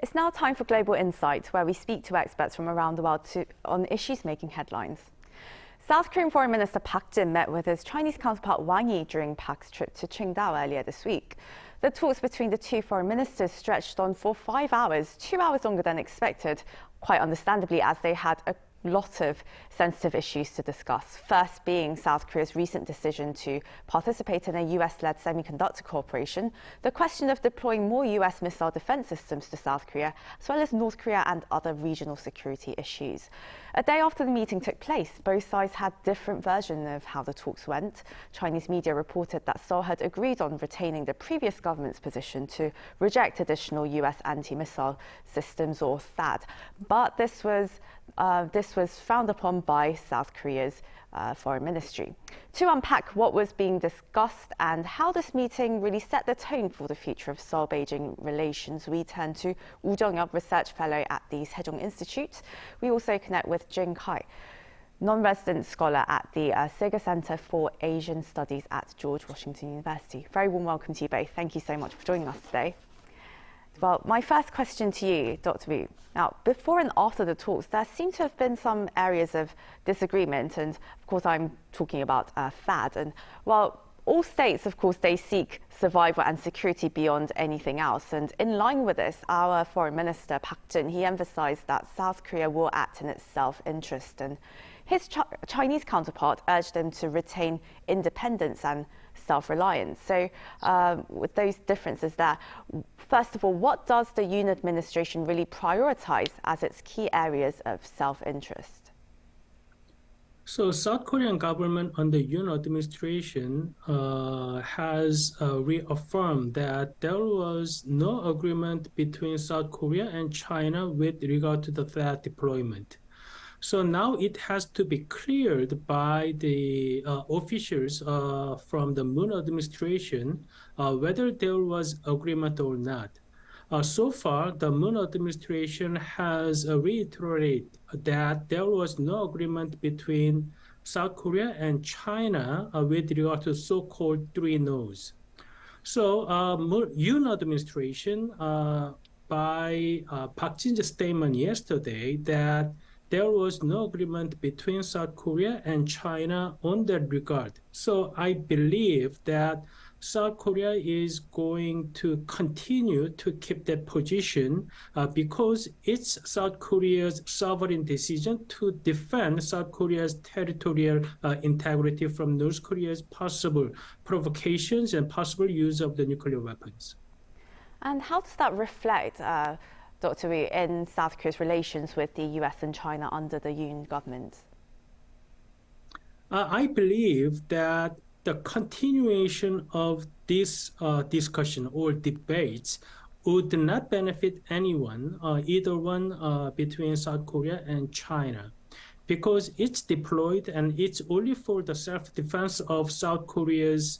It's now time for Global Insight, where we speak to experts from around the world on issues making headlines. South Korean Foreign Minister Park Jin met with his Chinese counterpart Wang Yi during Park's trip to Qingdao earlier this week. The talks between the two foreign ministers stretched on for 5 hours, 2 hours longer than expected, quite understandably, as they had a lot of sensitive issues to discuss. First being South Korea's recent decision to participate in a US-led semiconductor cooperation, the question of deploying more US missile defense systems to South Korea, as well as North Korea and other regional security issues. A day after the meeting took place, both sides had different versions of how the talks went. Chinese media reported that Seoul had agreed on retaining the previous government's position to reject additional US anti-missile systems, or THAAD, but this was frowned upon by South Korea's foreign ministry. To unpack what was being discussed and how this meeting really set the tone for the future of Seoul-Beijing relations, we turn to Woo Jung-yup, research fellow at the Sejong Institute. We also connect with Jin Kai, non-resident scholar at the Seger Center for Asian Studies at George Washington University. Very warm welcome to you both. Thank you so much for joining us today. Well, my first question to you, Dr. Woo. Now, before and after the talks, there seem to have been some areas of disagreement, and of course I'm talking about THAAD. And while all states, of course, they seek survival and security beyond anything else. And in line with this, our Foreign Minister, Park Jin, he emphasized that South Korea will act in its self-interest. And his Chinese counterpart urged him to retain independence and self-reliance. So with those differences there, first of all, what does the Yoon administration really prioritize as its key areas of self-interest? So South Korean government under Yoon administration has reaffirmed that there was no agreement between South Korea and China with regard to the THAAD deployment. So now it has to be cleared by the officials from the Moon administration whether there was agreement or not. So far, the Moon administration has reiterated that there was no agreement between South Korea and China with regard to so-called 3 no's. So Yoon administration, by Park Jin's statement yesterday, that there was no agreement between South Korea and China on that regard. So I believe that South Korea is going to continue to keep that position because it's South Korea's sovereign decision to defend South Korea's territorial integrity from North Korea's possible provocations and possible use of the nuclear weapons. And how does that reflect, Dr. Woo, in South Korea's relations with the US and China under the Yoon government? I believe that the continuation of this discussion or debates would not benefit anyone, either one between South Korea and China, because it's deployed and it's only for the self-defense of South Korea's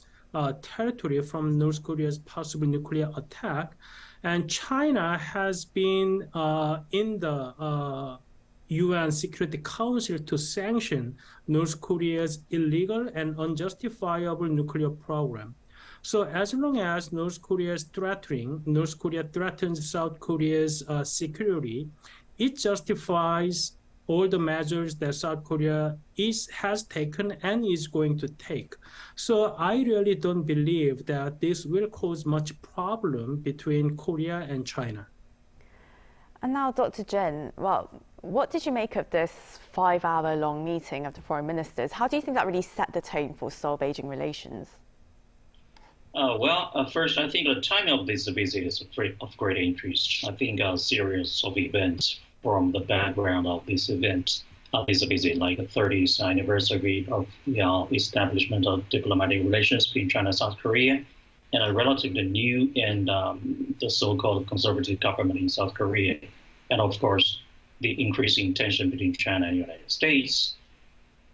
territory from North Korea's possible nuclear attack. And China has been in the UN Security Council to sanction North Korea's illegal and unjustifiable nuclear program. So as long as North Korea threatens South Korea's security, it justifies all the measures that South Korea has taken and is going to take. So I really don't believe that this will cause much problem between Korea and China. And now, Dr. Jin, well, what did you make of this 5-hour-long meeting of the foreign ministers? How do you think that really set the tone for Seoul-Beijing relations? First, I think the timing of this visit is of great interest. I think a series of events from the background of this event, this visit, like the 30th anniversary of the establishment of diplomatic relations between China and South Korea, and a relatively new and the so-called conservative government in South Korea, and of course, the increasing tension between China and the United States,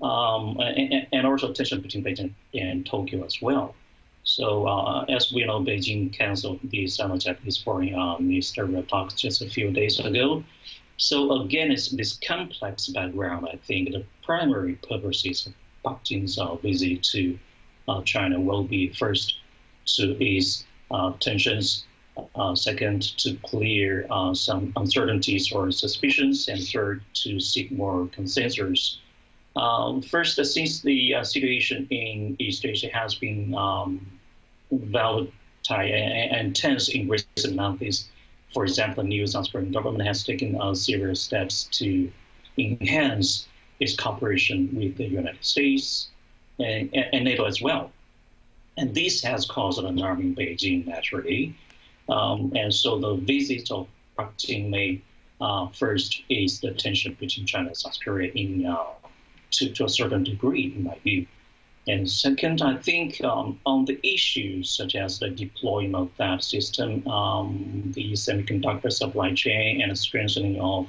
and also tension between Beijing and Tokyo as well. So as we know, Beijing canceled the Sino-Japanese foreign ministerial talks just a few days ago. So again, it's this complex background. I think the primary purposes of Park Jin's visit to China will be first to ease tensions Second, to clear some uncertainties or suspicions. And third, to seek more consensus. First, since the situation in East Asia has been volatile and tense in recent months, for example, the new South Korean government has taken serious steps to enhance its cooperation with the United States and NATO as well. And this has caused an alarm in Beijing, naturally. And so the visit of Park Jin may first ease the tension between China and South Korea to a certain degree, in my view. And second, I think on the issues such as the deployment of that system, the semiconductor supply chain, and the strengthening of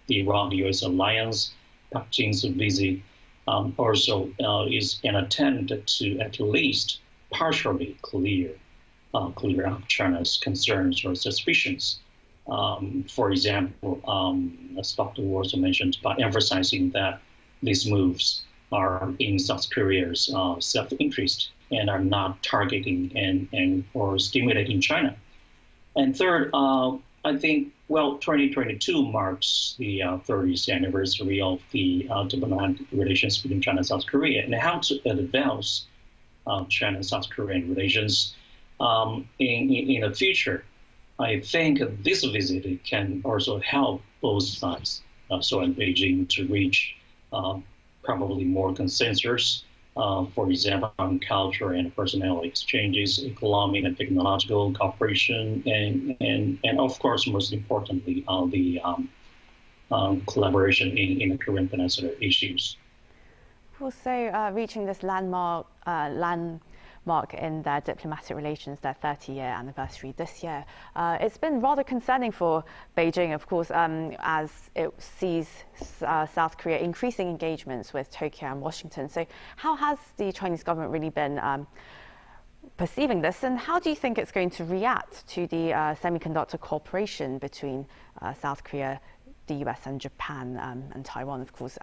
the Iran-US alliance, Park Jin's visit also is an attempt to at least partially clear up China's concerns or suspicions. For example, as Dr. also mentioned, by emphasizing that these moves are in South Korea's self-interest and are not targeting and or stimulating China. And third, I think, 2022 marks the 30th anniversary of the diplomatic relations between China and South Korea, and how to advance China and South Korean relations in the future. I think this visit can also help both sides, Seoul and Beijing, to reach probably more consensus, for example, on culture and personnel exchanges, economic and technological cooperation, and of course, most importantly, the collaboration in the Korean Peninsula issues. Also, reaching this landmark in their diplomatic relations, their 30-year anniversary this year. It's been rather concerning for Beijing, of course, as it sees South Korea increasing engagements with Tokyo and Washington. So how has the Chinese government really been perceiving this, and how do you think it's going to react to the semiconductor cooperation between South Korea, the US and Japan and Taiwan, of course,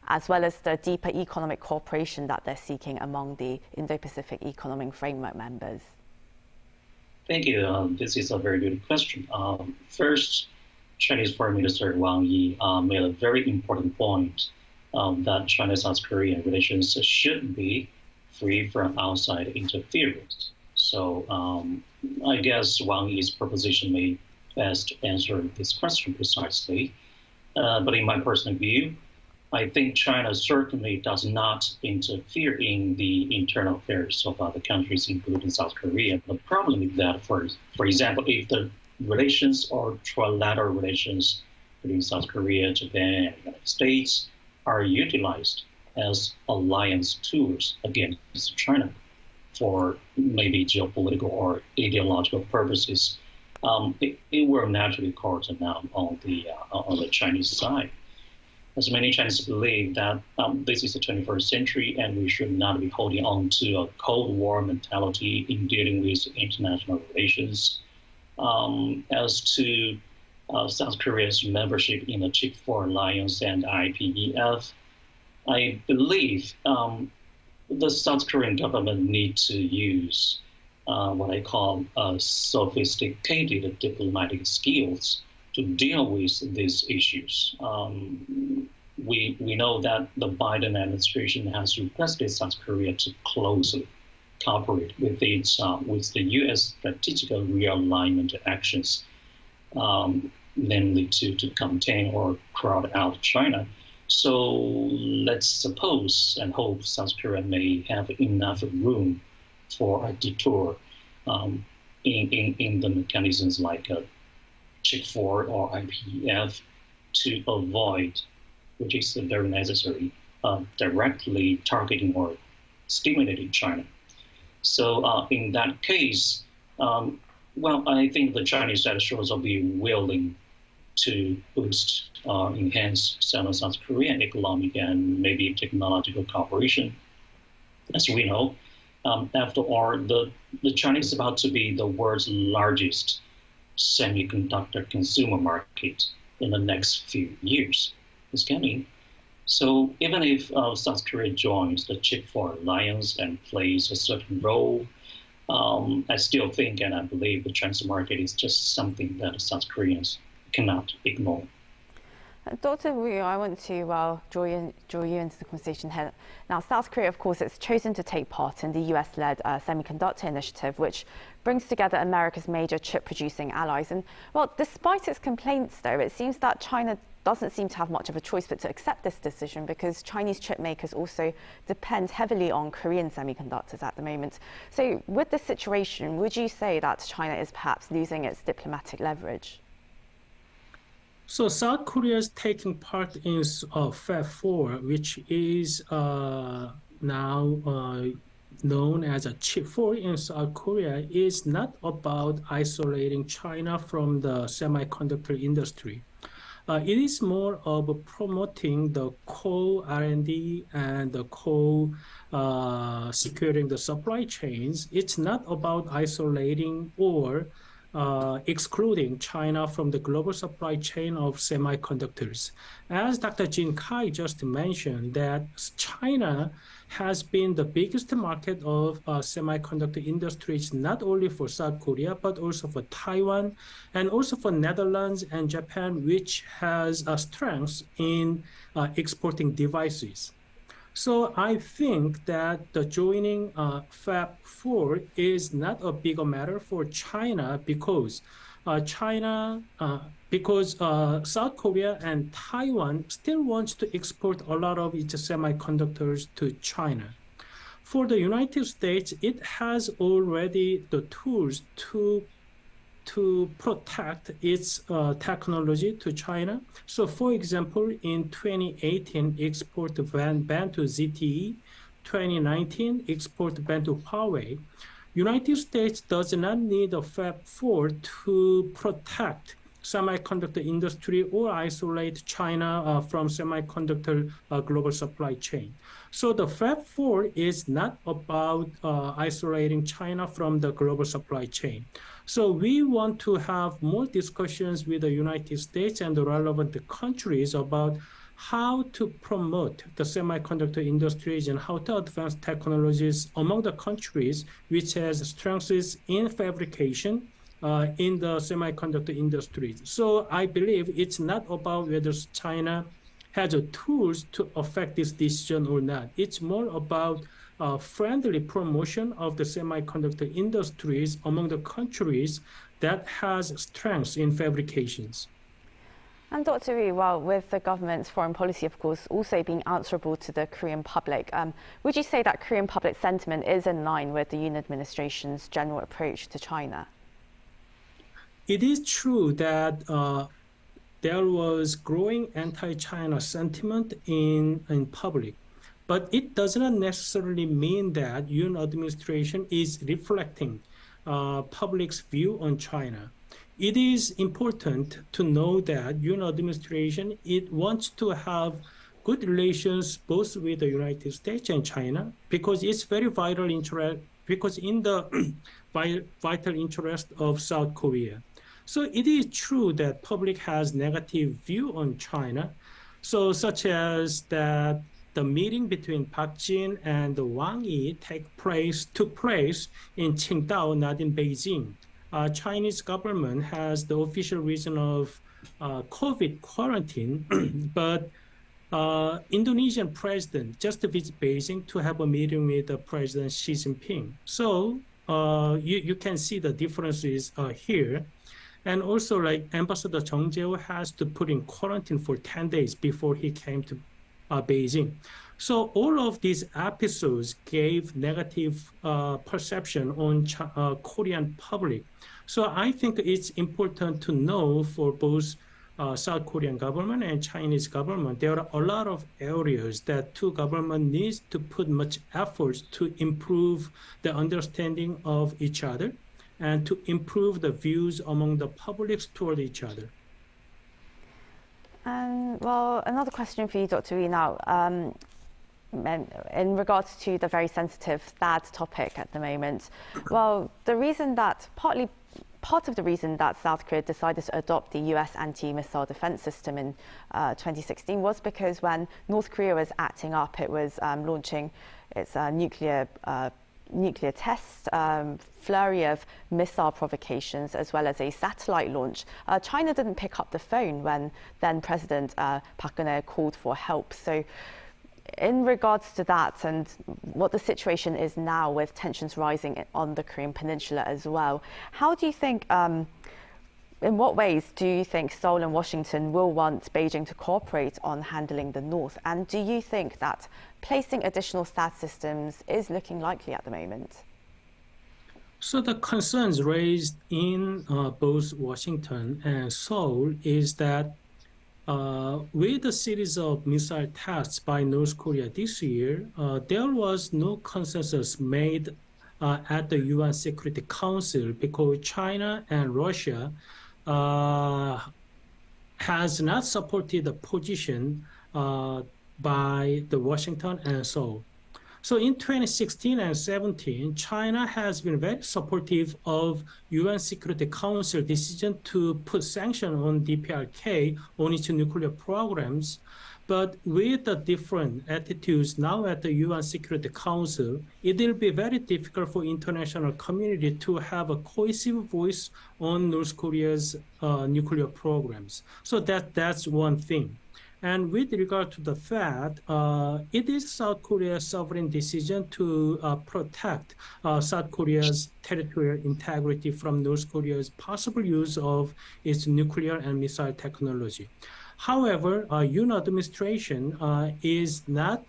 as well as the deeper economic cooperation that they're seeking among the Indo-Pacific Economic Framework members? Thank you. This is a very good question. First, Chinese Foreign Minister Wang Yi made a very important point that China-South Korean relations should be free from outside interference. So I guess Wang Yi's proposition may best answer this question precisely. But in my personal view, I think China certainly does not interfere in the internal affairs of other countries, including South Korea. The problem is that, for example, if the relations or trilateral relations between South Korea, Japan, and the United States are utilized as alliance tools against China for maybe geopolitical or ideological purposes, it will naturally cause an on the Chinese side. As many Chinese believe that this is the 21st century and we should not be holding on to a Cold War mentality in dealing with international relations. As to South Korea's membership in the Chip-4 Alliance and IPEF, I believe the South Korean government needs to use what I call sophisticated diplomatic skills to deal with these issues. We know that the Biden administration has requested South Korea to closely cooperate with the U.S. strategic realignment actions, namely to contain or crowd out China. So let's suppose and hope South Korea may have enough room for a detour in the mechanisms like Chip-4 or IPEF to avoid, which is very necessary, directly targeting or stimulating China. So in that case, I think the Chinese side should also be willing to boost, enhance South Korean economic and maybe technological cooperation. As we know, after all, the Chinese is about to be the world's largest semiconductor consumer market in the next few years. It's coming. So even if South Korea joins the Chip-4 Alliance and plays a certain role, I still think and I believe the Chinese market is just something that South Koreans cannot ignore. Dr. Wu, I want to draw you into the conversation here. Now, South Korea, of course, it's chosen to take part in the US-led Semiconductor initiative, which brings together America's major chip-producing allies. And, well, despite its complaints, though, it seems that China doesn't seem to have much of a choice but to accept this decision, because Chinese chip makers also depend heavily on Korean semiconductors at the moment. So with this situation, would you say that China is perhaps losing its diplomatic leverage? So South Korea is taking part in Fab 4, which is now known as a Chip 4 in South Korea, is not about isolating China from the semiconductor industry. It is more of promoting the co-R&D and the securing the supply chains. It's not about isolating or excluding China from the global supply chain of semiconductors. As Dr. Jin Kai just mentioned, that China has been the biggest market of semiconductor industries, not only for South Korea, but also for Taiwan, and also for Netherlands and Japan, which has strengths in exporting devices. So I think that the joining Fab 4 is not a bigger matter for China, because South Korea and Taiwan still wants to export a lot of its semiconductors to China. For the United States, it has already the tools to protect its technology to China. So for example, in 2018, export ban to ZTE, 2019, export ban to Huawei. United States does not need a Fab 4 to protect semiconductor industry or isolate China from semiconductor global supply chain. So the Fab 4 is not about isolating China from the global supply chain. So we want to have more discussions with the United States and the relevant countries about how to promote the semiconductor industries and how to advance technologies among the countries which has strengths in fabrication in the semiconductor industry. So I believe it's not about whether China has the tools to affect this decision or not. It's more about friendly promotion of the semiconductor industries among the countries that has strengths in fabrications. And Dr. Wu, well, with the government's foreign policy, of course, also being answerable to the Korean public, would you say that Korean public sentiment is in line with the Yoon administration's general approach to China? It is true that there was growing anti-China sentiment in public, but it does not necessarily mean that Yoon administration is reflecting public's view on China. It is important to know that Yoon administration, it wants to have good relations both with the United States and China, because it's very vital interest, because in the vital interest of South Korea. So it is true that public has negative view on China, so such as that the meeting between Park Jin and Wang Yi took place in Qingdao, not in Beijing. Chinese government has the official reason of COVID quarantine, but Indonesian president just visited Beijing to have a meeting with President Xi Jinping. So you can see the differences here. And also, like Ambassador Chung Jae-ho has to put in quarantine for 10 days before he came to Beijing. So all of these episodes gave negative perception on Korean public. So I think it's important to know for both South Korean government and Chinese government, there are a lot of areas that two governments need to put much efforts to improve the understanding of each other and to improve the views among the publics toward each other. Well, another question for you, Dr. Wu, now. In regards to the very sensitive THAAD topic at the moment, well, part of the reason that South Korea decided to adopt the US anti-missile defense system in 2016 was because when North Korea was acting up, it was launching its nuclear nuclear tests, flurry of missile provocations, as well as a satellite launch, China didn't pick up the phone when then President Park Geun-hye called for help. So in regards to that and what the situation is now with tensions rising on the Korean Peninsula as well, how do you think, in what ways do you think Seoul and Washington will want Beijing to cooperate on handling the North? And do you think that placing additional THAAD systems is looking likely at the moment? So the concerns raised in both Washington and Seoul is that with a series of missile tests by North Korea this year, there was no consensus made at the UN Security Council because China and Russia has not supported the position by the Washington and Seoul. So in 2016 and 17, China has been very supportive of UN Security Council decision to put sanctions on DPRK on its nuclear programs. But with the different attitudes now at the UN Security Council, it will be very difficult for international community to have a cohesive voice on North Korea's nuclear programs. So that's one thing. And with regard to the THAAD, it is South Korea's sovereign decision to protect South Korea's territorial integrity from North Korea's possible use of its nuclear and missile technology. However, UN administration is not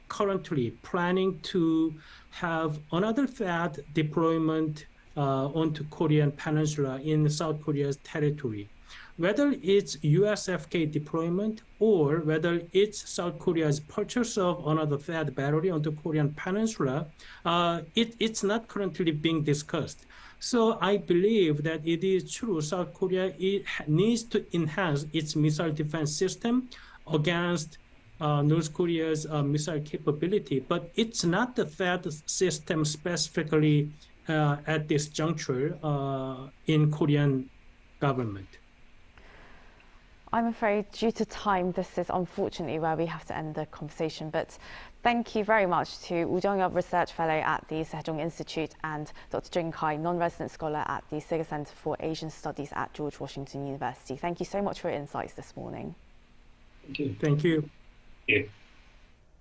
currently planning to have another THAAD deployment onto Korean Peninsula in South Korea's territory. Whether it's USFK deployment or whether it's South Korea's purchase of another THAAD battery onto Korean Peninsula, it's not currently being discussed. So I believe that it is true South Korea needs to enhance its missile defense system against North Korea's missile capability, but it's not the THAAD system specifically at this juncture in Korean government. I'm afraid due to time, this is unfortunately where we have to end the conversation. But thank you very much to Woo Jung-yup Research Fellow at the Sejong Institute and Dr. Jung Kai, non-resident scholar at the Seoul Center for Asian Studies at George Washington University. Thank you so much for your insights this morning. Thank you. Thank you. Yeah.